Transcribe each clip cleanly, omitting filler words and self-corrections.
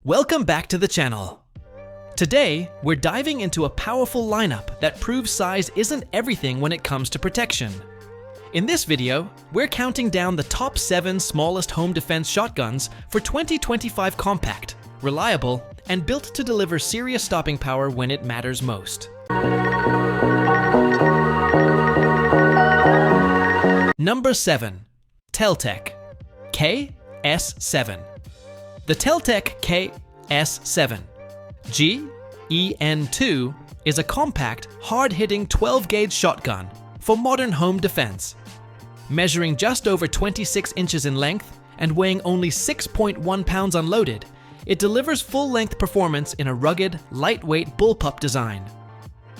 Welcome back to the channel. Today, we're diving into a powerful lineup that proves size isn't everything when it comes to protection. In this video, we're counting down the top 7 smallest home defense shotguns for 2025 compact, reliable, and built to deliver serious stopping power when it matters most. Number 7. Tel-Tec KS7. The Tel-Tec KS7 GEN2 is a compact, hard-hitting 12-gauge shotgun for modern home defense. Measuring just over 26 inches in length and weighing only 6.1 pounds unloaded, it delivers full-length performance in a rugged, lightweight bullpup design.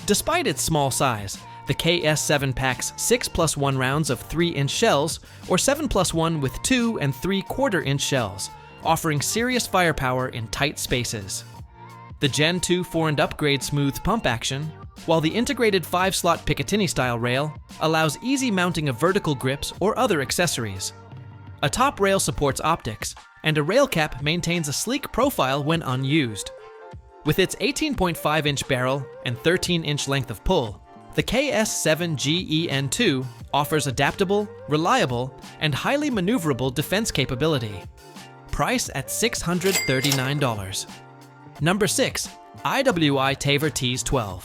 Despite its small size, the KS7 packs 6+1 rounds of 3-inch shells or 7+1 with 2 and 3/4-inch shells, offering serious firepower in tight spaces. The Gen 2 4 & upgrade smooth pump action, while the integrated 5-slot Picatinny-style rail allows easy mounting of vertical grips or other accessories. A top rail supports optics, and a rail cap maintains a sleek profile when unused. With its 18.5-inch barrel and 13-inch length of pull, the KS7 GEN2 offers adaptable, reliable, and highly maneuverable defense capability. Price at $639. Number 6. IWI Taver TS12.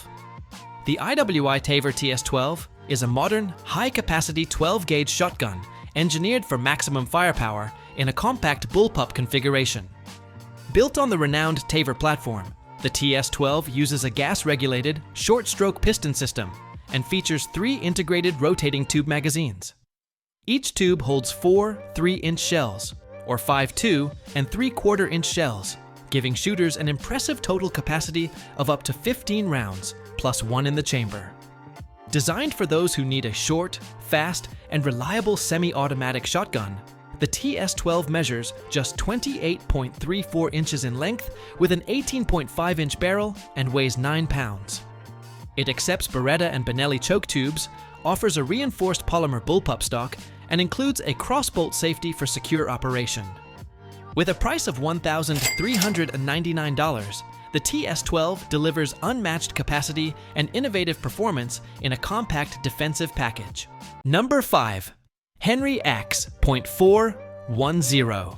The IWI Taver TS12 is a modern, high-capacity 12-gauge shotgun engineered for maximum firepower in a compact bullpup configuration. Built on the renowned Taver platform, the TS12 uses a gas-regulated, short-stroke piston system and features 3 integrated rotating tube magazines. Each tube holds 4 3-inch shells, or 5.2 and 3/4-inch shells, giving shooters an impressive total capacity of up to 15 rounds, plus 1 in the chamber. Designed for those who need a short, fast, and reliable semi-automatic shotgun, the TS12 measures just 28.34 inches in length with an 18.5-inch barrel and weighs 9 pounds. It accepts Beretta and Benelli choke tubes, offers a reinforced polymer bullpup stock, and includes a crossbolt safety for secure operation. With a price of $1,399, the TS12 delivers unmatched capacity and innovative performance in a compact defensive package. Number 5. Henry Axe .410.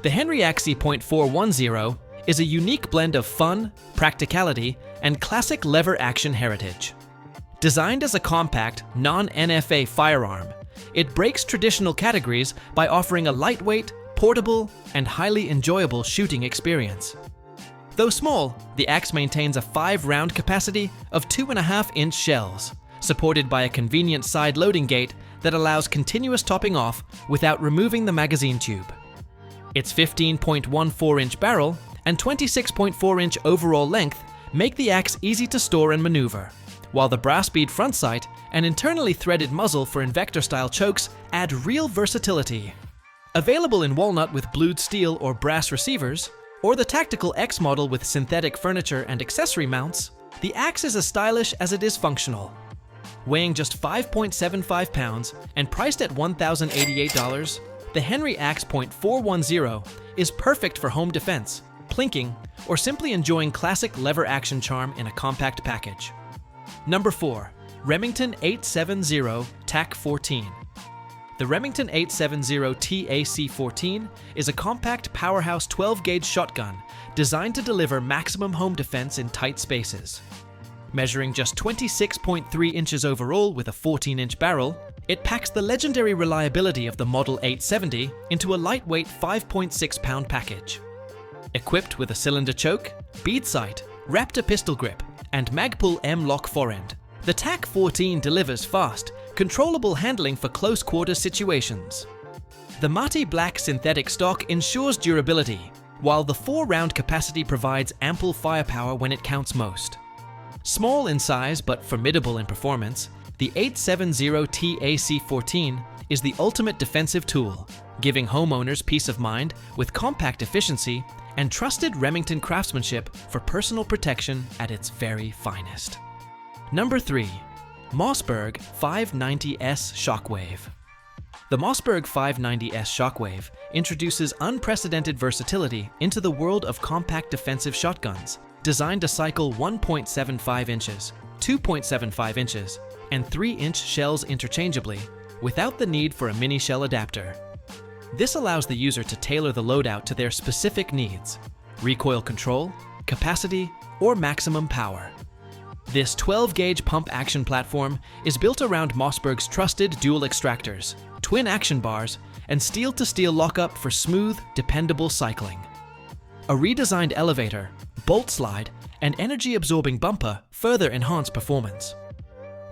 The Henry Axe .410 is a unique blend of fun, practicality, and classic lever-action heritage. Designed as a compact, non-NFA firearm, it breaks traditional categories by offering a lightweight, portable, and highly enjoyable shooting experience. Though small, the axe maintains a 5-round capacity of 2.5-inch shells, supported by a convenient side loading gate that allows continuous topping off without removing the magazine tube. Its 15.14-inch barrel and 26.4-inch overall length make the axe easy to store and maneuver, while the brass bead front sight and internally threaded muzzle for Invector-style chokes add real versatility. Available in walnut with blued steel or brass receivers, or the Tactical X model with synthetic furniture and accessory mounts, the axe is as stylish as it is functional. Weighing just 5.75 pounds and priced at $1,088, the Henry Axe .410 is perfect for home defense, plinking, or simply enjoying classic lever-action charm in a compact package. Number 4. Remington 870 TAC-14. The Remington 870 TAC-14 is a compact powerhouse 12-gauge shotgun designed to deliver maximum home defense in tight spaces. Measuring just 26.3 inches overall with a 14-inch barrel, it packs the legendary reliability of the Model 870 into a lightweight 5.6-pound package. Equipped with a cylinder choke, bead sight, Raptor pistol grip, and Magpul M-Lock forend, the TAC-14 delivers fast, controllable handling for close-quarter situations. The Mati black synthetic stock ensures durability, while the 4-round capacity provides ample firepower when it counts most. Small in size but formidable in performance, the 870 TAC-14 is the ultimate defensive tool, giving homeowners peace of mind with compact efficiency and trusted Remington craftsmanship for personal protection at its very finest. Number 3. Mossberg 590S Shockwave. The Mossberg 590S Shockwave introduces unprecedented versatility into the world of compact defensive shotguns, designed to cycle 1.75 inches, 2.75 inches, and 3-inch shells interchangeably, without the need for a mini shell adapter. This allows the user to tailor the loadout to their specific needs: recoil control, capacity, or maximum power. This 12-gauge pump-action platform is built around Mossberg's trusted dual extractors, twin action bars, and steel-to-steel lockup for smooth, dependable cycling. A redesigned elevator, bolt slide, and energy-absorbing bumper further enhance performance.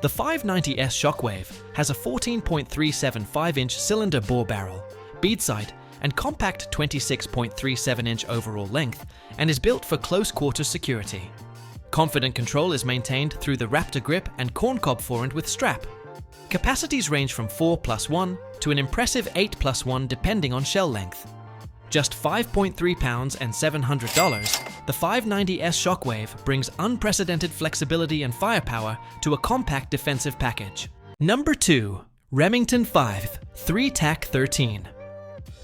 The 590S Shockwave has a 14.375-inch cylinder bore barrel, bead sight, and compact 26.37-inch overall length, and is built for close-quarter security. Confident control is maintained through the Raptor grip and corncob forend with strap. Capacities range from 4+1 to an impressive 8+1 depending on shell length. Just 5.3 pounds and $700, the 590S Shockwave brings unprecedented flexibility and firepower to a compact defensive package. Number 2. Remington 5 3-Tac 13.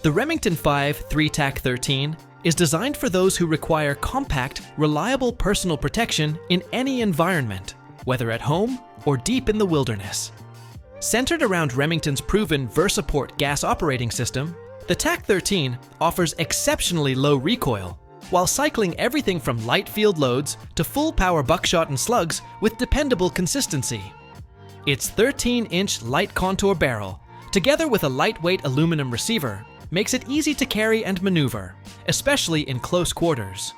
The Remington 5 3-Tac 13 is designed for those who require compact, reliable personal protection in any environment, whether at home or deep in the wilderness. Centered around Remington's proven VersaPort gas operating system, the TAC-13 offers exceptionally low recoil, while cycling everything from light field loads to full-power buckshot and slugs with dependable consistency. Its 13-inch light contour barrel, together with a lightweight aluminum receiver, makes it easy to carry and maneuver, especially in close quarters.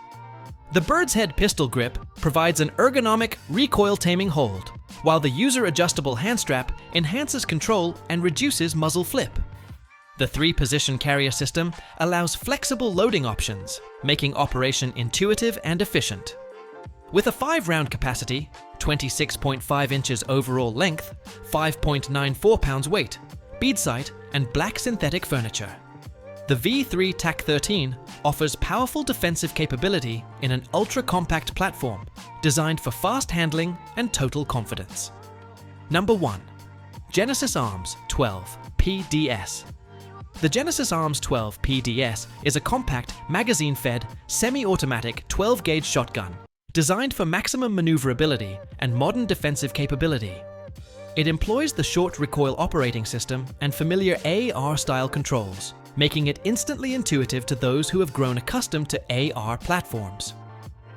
The bird's head pistol grip provides an ergonomic, recoil-taming hold, while the user-adjustable hand strap enhances control and reduces muzzle flip. The 3-position carrier system allows flexible loading options, making operation intuitive and efficient. With a 5-round capacity, 26.5 inches overall length, 5.94 pounds weight, bead sight, and black synthetic furniture, the V3 TAC-13 offers powerful defensive capability in an ultra-compact platform designed for fast handling and total confidence. Number 1. Genesis Arms 12 PDS. The Genesis Arms 12 PDS is a compact, magazine-fed, semi-automatic 12-gauge shotgun designed for maximum maneuverability and modern defensive capability. It employs the short recoil operating system and familiar AR-style controls, making it instantly intuitive to those who have grown accustomed to AR platforms.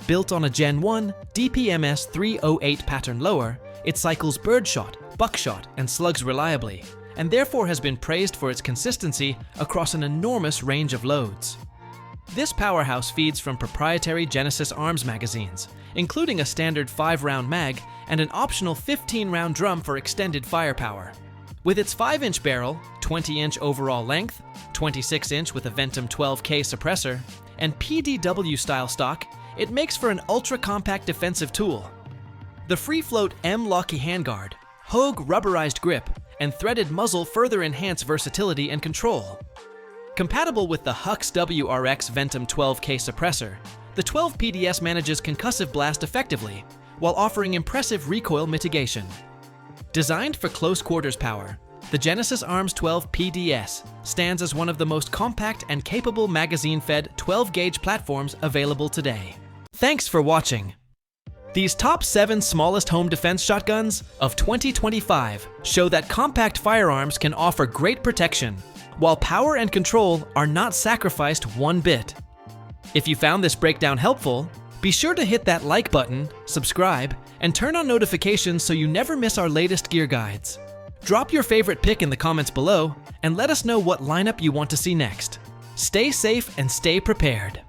Built on a Gen 1 DPMS 308 pattern lower, it cycles birdshot, buckshot, and slugs reliably, and therefore has been praised for its consistency across an enormous range of loads. This powerhouse feeds from proprietary Genesis Arms magazines, including a standard 5-round mag and an optional 15-round drum for extended firepower. With its 5-inch barrel, 20-inch overall length, 26-inch with a Ventum 12K suppressor, and PDW-style stock, it makes for an ultra-compact defensive tool. The free-float M-Locky handguard, Hogue rubberized grip, and threaded muzzle further enhance versatility and control. Compatible with the Hux WRX Ventum 12K suppressor, the 12 PDS manages concussive blast effectively, while offering impressive recoil mitigation. Designed for close quarters power, the Genesis Arms 12 PDS stands as one of the most compact and capable magazine-fed 12-gauge platforms available today. Thanks for watching. These top 7 smallest home defense shotguns of 2025 show that compact firearms can offer great protection, while power and control are not sacrificed one bit. If you found this breakdown helpful, be sure to hit that like button, subscribe, and turn on notifications so you never miss our latest gear guides. Drop your favorite pick in the comments below, and let us know what lineup you want to see next. Stay safe and stay prepared.